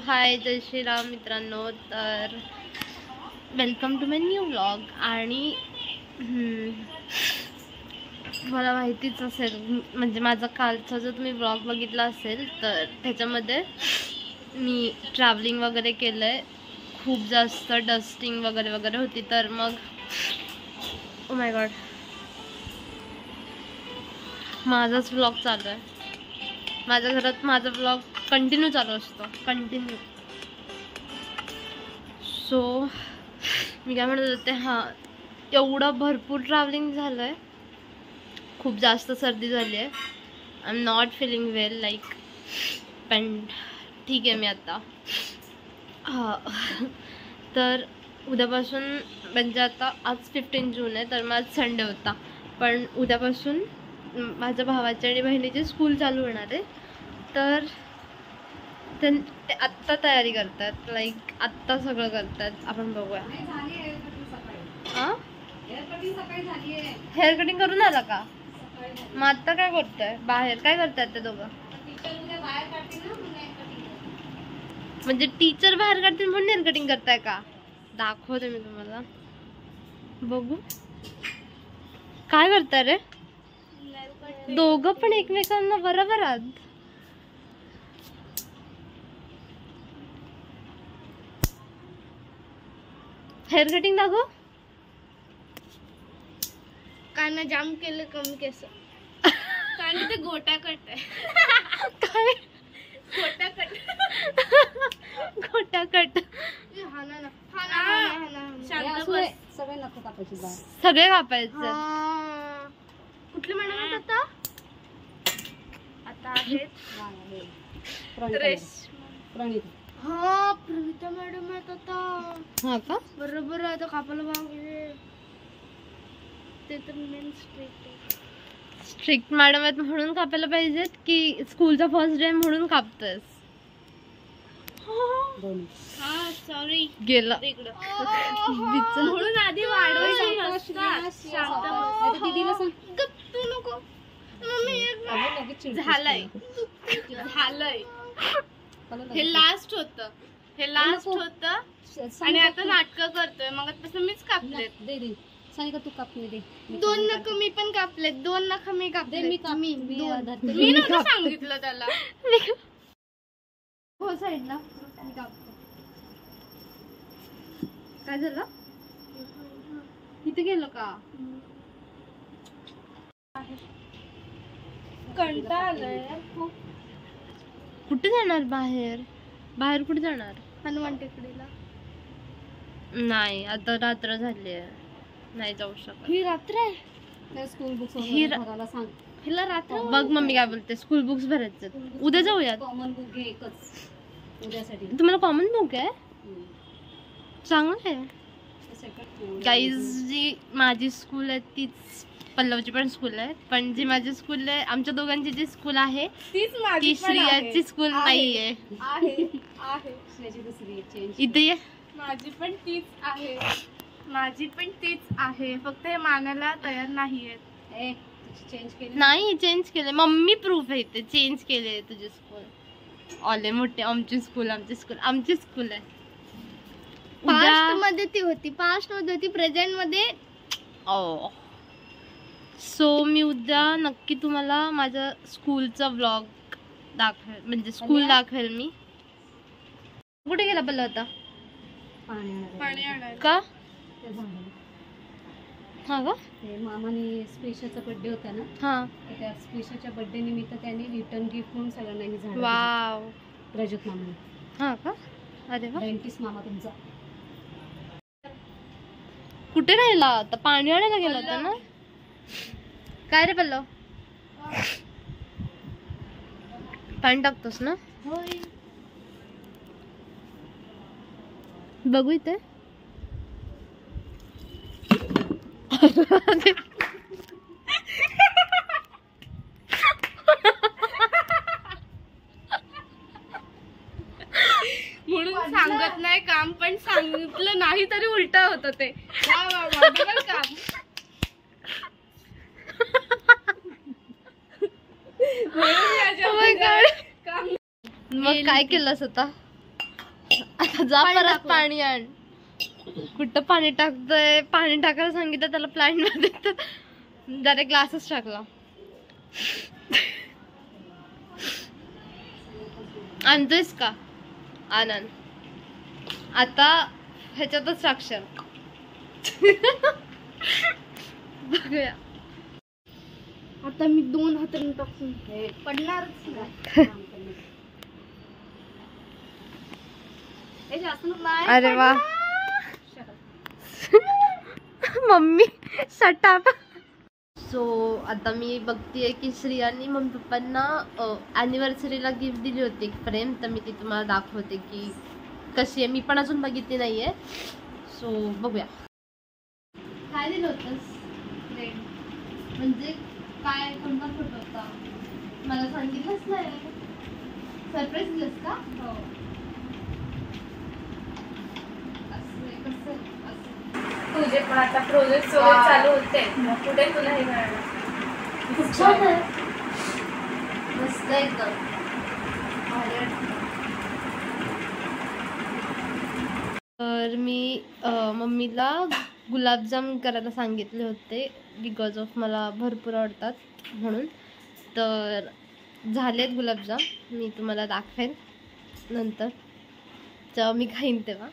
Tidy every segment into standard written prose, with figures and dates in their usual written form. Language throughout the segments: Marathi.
हाय जय श्रीराम मित्रांनो. तर welcome to my new vlog. आणि मला माहितीच असेल, म्हणजे माझा कालचा जो तुम्ही व्लॉग बघितला असेल तर त्याच्यामध्ये मी ट्रॅव्हलिंग वगैरे केलं आहे. खूप जास्त डस्टिंग वगैरे वगैरे होती. तर मग ओ माय गॉड, माझाच व्लॉग चालू आहे. माझ्या घरात माझा व्लॉग कंटिन्यू चालू असतो, कंटिन्यू. सो मी काय म्हणत होते, हां, एवढं भरपूर ट्रॅव्हलिंग झालं आहे, खूप जास्त सर्दी झाली आहे. I am not feeling well like. पण ठीक आहे, मी आता तर उद्यापासून, म्हणजे आता आज 15 जून आहे, तर मग आज संडे होता. पण उद्यापासून माझ्या भावाच्या आणि बहिणीची स्कूल चालू होणार आहे. तर ते आत्ता तयारी करतात, लाईक आत्ता सगळं करतात. आपण बघूया. हां, हेअर कटिंग करून आला का? मग आत्ता काय करतोय? बाहेर काय करतात ते दोघं? म्हणजे टीचर बाहेर काढतील म्हणून हेअर कटिंग करताय का? दाखवते मी तुम्हाला, बघू काय करताय रे दोघं पण एकमेकांना बरोबर आहात. हेअर कटिंग दाखव. काना जाम केलं, कमी केस. कारण ते गोटा कट आहे. काय गोटा कट? गोटा कट. सगळे कापायचे. कुठले मॅडम आता? आता आहेत हा, प्रविता मॅडम आहेत आता. हा का? बरोबर आहे. आता कापायला पाहिजे. ते तर मेन स्ट्रिक्ट आहे. स्ट्रिक्ट मॅडम आहेत म्हणून कापायला पाहिजेत, की स्कूलचा फर्स्ट डे म्हणून कापतेस? हा, सॉरी, गेला म्हणून आधी वाढवायची. तू नको. झालंय झालंय. हे लास्ट होतं, हे लास्ट होतं. आणि आता नाटकं करतोय. मग तसं मीच कापलेत. सानिका तू कापणे दे. 2 नख मी पण कापलेत. 2 नख मी कापले. मी नव्हतं सांगितलं त्याला. हो, साईडला मी कापतो. काय झालं? इथे गेलं का? कंटाळा आलाय खूप. कुठे जाणार बाहेर? बाहेर कुठे जाणार? हनुमान टेकडीला. नाही, आता रात्र झाली आहे, नाही जाऊ शकत. ही रात्र आहे. स्कूल बुक्स भरायला सांग. हिला रात्र बघ मम्मी काय बोलते. स्कूल बुक्स भरायचे. उद्या जाऊयात. कॉमन बुक घे एकच उद्यासाठी. तुम्हाला कॉमन बुक आहे? चांगलं आहे. गाईज, जी माझी स्कूल आहे तीच पल्लवची पण स्कूल आहे. पण जी माझी स्कूल आहे, आमच्या दोघांची जी स्कूल आहे ती श्रेयाची स्कूल नाहीये. इथे ये. माझी पण तीच आहे. माझी पण तीच आहे. फक्त हे मानायला तयार नाहीये. चेंज केले नाही, चेंज केले. मम्मी प्रूफ आहे, ते चेंज केले तुझी स्कूल. ऑले मोठे, आमची स्कूल आमची स्कूल आमची स्कूल आहे. पास्ट मध्ये ती होती, पास्ट मध्ये होती, प्रेझेंट मध्ये. ओ, सो मी उद्या नक्की तुम्हाला माझ्या स्कूलचा व्लॉग दाखवेल, म्हणजे स्कूल दाखवेल मी. कुठे गेला पल्ला आता? पाणी आणायला का? हा का? मामाने स्पेशाचा बर्थडे होता ना. हा, त्या स्पेशाच्या बर्थडे निमित्त त्याने रिटर्न गिफ्ट म्हणून सगळ्यांना हे झाड. वाव. रजत मामाने. हा का? अरे वा. डेंटिस्ट मामा तुमचा. कुठे राहिला आता? पाणी आणायला गेला होता ना? काय रे पल्लव, पाणी टाकतोस ना? होय. बघू इथे. म्हणून सांगत नाही काम, पण सांगितलं नाही तरी उलटा होतं ते. डबल काम. मग काय केलंस आता? आता जा परत पाणी आण. कुठं पाणी टाकतोय? पाणी टाकायला सांगितलं त्याला प्लांट मध्ये तर जरा ग्लासच टाकला. आणतोयस का? आनंद आता ह्याच्यातच टाकशाल. बघूया आता मी 2 हाताने टाकून पडणारच नाही. अरे वा. मम्मी सटाप. सो आता मी बघतीये की श्रियानी मम्मी पप्पांना ॲनिव्हर्सरीला गिफ्ट दिली होती एक फ्रेम, तर मी ती तुम्हाला दाखवते की कशी आहे. मी पण अजून बघितली नाहीये. सो बघूया. काय दिलं होतंस फ्रेम? म्हणजे काय कोणता फोटो होता? मला सांगितलंच नाही. सरप्राईज दिलंस का? हो. तुझे पण आता प्रोजेक्ट वगैरे चालू होते, कुठे तुला हे मिळालं? खूप छान आहे. मस्त एकदम. तर मी मम्मीला गुलाबजाम करायला सांगितले होते बिकॉज ऑफ मला भरपूर आवडतात म्हणून. तर झालेत गुलाबजाम. मी तुम्हाला दाखवेन नंतर जेव्हा मी खाईन तेव्हा.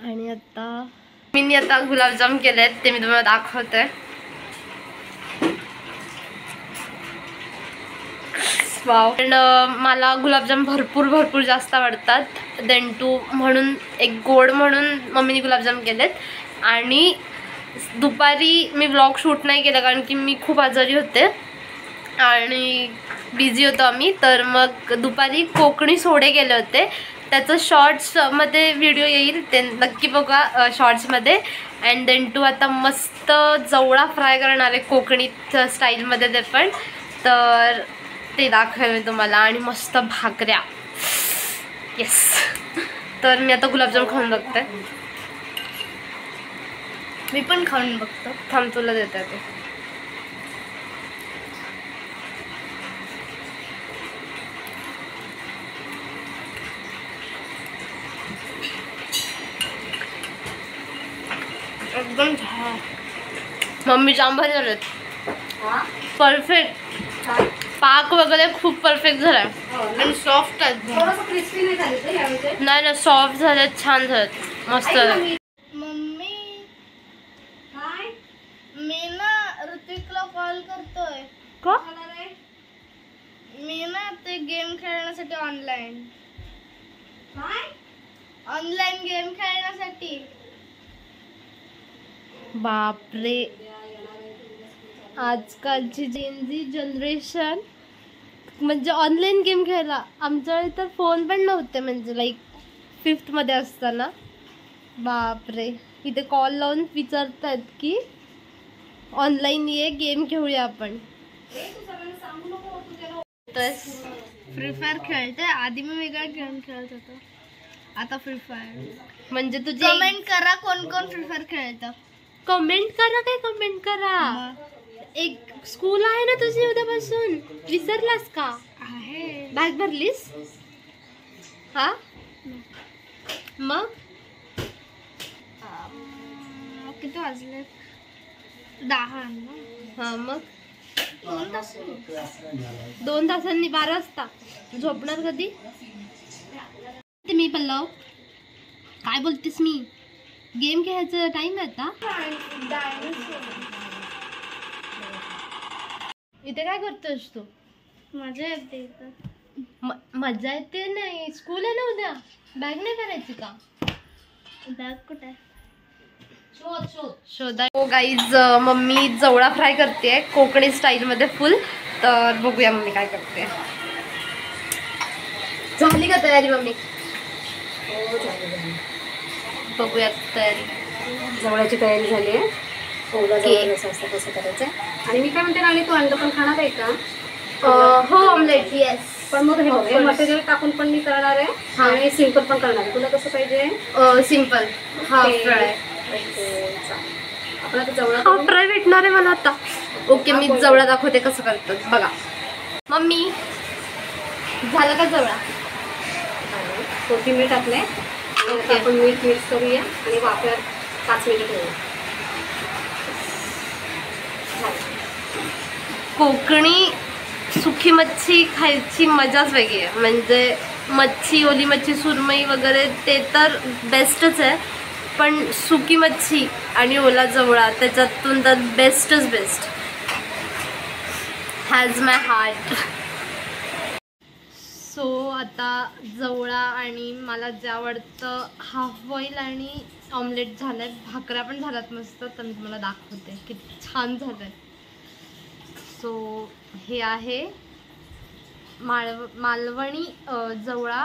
आणि आता मी आता गुलाबजाम केलेत ते मी तुम्हाला दाखवते. वाव. पण मला गुलाबजाम भरपूर जास्त आवडतात. देन टू म्हणून एक गोड म्हणून मम्मीने गुलाबजाम केलेत. आणि दुपारी मी व्लॉग शूट नाही केला कारण की मी खूप आजारी होते आणि बिझी होतो आम्ही. तर मग दुपारी कोकणी सोडे केले होते. त्याचं शॉर्ट्समध्ये व्हिडिओ येईल, ते नक्की बघा शॉर्ट्समध्ये. अँड देन टू आता मस्त जवळा फ्राय करणार आहे कोकणी स्टाईलमध्ये ते पण. तर ते दाखवेल मी तुम्हाला. आणि मस्त भाकऱ्या. येस. तर मी आता गुलाबजाम खाऊन बघते. मी पण खाऊन बघतो. थांब तुला देते ते. एकदम मम्मी जाम भारी झालेत. परफेक्ट. पाक वगैरे खूप परफेक्ट झालाय. आणि सॉफ्ट आहेत. नाही ना, सॉफ्ट झालेत, छान झालेत, मस्त झालेत. मम्मी मी ना ऋतिकला कॉल करतोय. का? मी ना ते गेम खेळण्यासाठी ऑनलाईन गेम खेळण्यासाठी. बापरे, आजकालची जेनझी जनरेशन म्हणजे ऑनलाईन गेम खेळायला. आमच्याकडे तर फोन पण नव्हते, म्हणजे लाईक 5th मध्ये असताना. बापरे, इथे कॉल लावून विचारतात की ऑनलाईन ये, गेम खेळूया आपण. फ्री फायर खेळते. आधी मी वेगळा गेम खेळत होतो, आता फ्री फायर. म्हणजे तुझे कमेंट करा कोण कोण फ्री फायर खेळतं. कमेंट करा. काय कमेंट करा? एक स्कूल आहे ना तुझी उद्यापासून, विसरलास का? आहे. बॅग भरलीस? हा मग किती वाजले? 10 ना. हा मग 2 तास. 2 तासांनी 12 वाजता झोपणार कधी? ते मी पल्लव काय बोलतेस? मी गेम खेळायचं टाइम आहे आता. इथे काय करतोस तू? मजा येते. मजा येते नाही, स्कूल आहे ना उद्या. बॅग नाही करायची का? बॅग कुठे? शोधा. हो गाईज, मम्मी जवळा फ्राय करते कोकणी स्टाईलमध्ये फुल. तर बघूया मम्मी काय करते. झाली का तयारी मम्मी? बघूया तयारी. जवळची तयारी झाली आहे. कसं करायचं. आणि मी काय म्हणते राणी, तू अंड पण खाणार आहे का? हो, ऑमलेट. येस. पण मग हे मटेरियल टाकून पण मी करणार आहे आणि सिंपल पण करणार आहे. तुला कसं पाहिजे? Simple half fry. आपण आता जवळ हाफ फ्राय भेटणार आहे मला आता. ओके, मी जवळा दाखवते कसं करतात बघा. मम्मी झालं का जवळा? कोथिंबीर टाकले आणि आता आपण मीठ मिक्स करूया आणि वाफेवर 5 मिनिटं ठेवूया. कोकणी सुकी मच्छी खायची मजाच वेगळी आहे. म्हणजे मच्छी, ओली मच्छी, सुरमई वगैरे ते तर बेस्टच आहे, पण सुकी मच्छी आणि ओला जवळा त्याच्यातून तर बेस्टच best. Has my heart. So आता जवळा आणि मला जे आवडतं हाफ बॉईल आणि ऑमलेट झालं आहे. भाकऱ्या पण झाल्यात मस्त, तर मी तुम्हाला दाखवते किती छान झालं आहे. सो हे आहे मालवणी जवळा,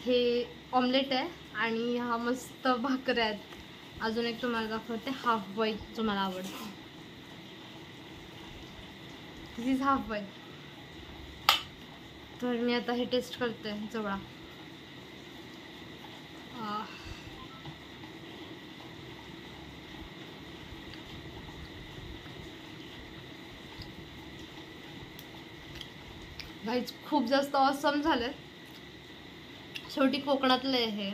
हे ऑमलेट आहे आणि हा मस्त भाकऱ्या आहेत. अजून एक तुम्हाला दाखवते हाफ बॉईल जो मला आवडतो. दिस इज हाफ बॉईल. तर मी आता हे टेस्ट करते जवळा. गाईज खूप जास्त ऑसम झालं. शेवटी कोकणातलं आहे हे,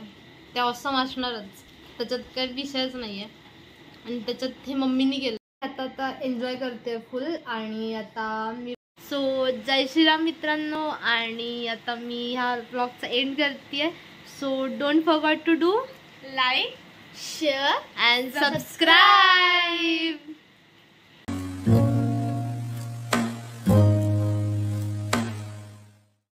ते ऑसम असणारच, त्याच्यात काही विषयच नाही आहे. आणि त्याच्यात हे मम्मीनी केलं. आता एन्जॉय करते फुल. आणि आता मी जय श्रीराम मित्रांनो. आणि आता मी ह्या ब्लॉगचा एंड करते. So don't forget to do like, share and subscribe.